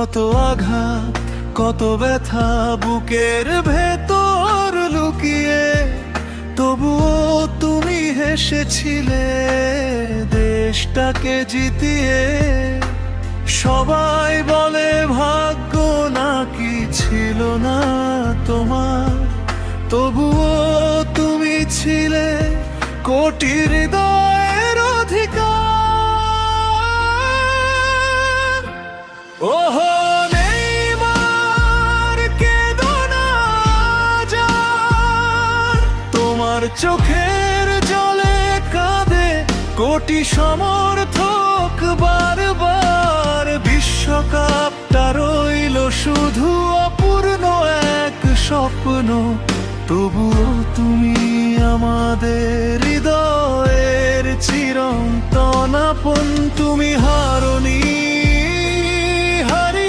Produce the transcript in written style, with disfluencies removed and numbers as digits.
কত আঘাত, কত ব্যথা বুকের ভেতর লুকিয়ে, তবুও তুমি হেসেছিলে দেশটাকে জিতিয়ে। সবাই বলে ভাগ্য নাকি ছিল না তোমার, তবুও তুমি ছিলে কোটি হৃদয়ের অধিকার। ওহো নেইমার, কেঁদো না আর, তোমার চোখের জলে কাঁদে কোটি সমর্থক বারবার। বিশ্বকাপটা রইল শুধু অপূর্ণ এক স্বপ্ন, তবুও তুমি আমাদের হৃদয়ের চিরন্তন আপন। তুমি হারোনি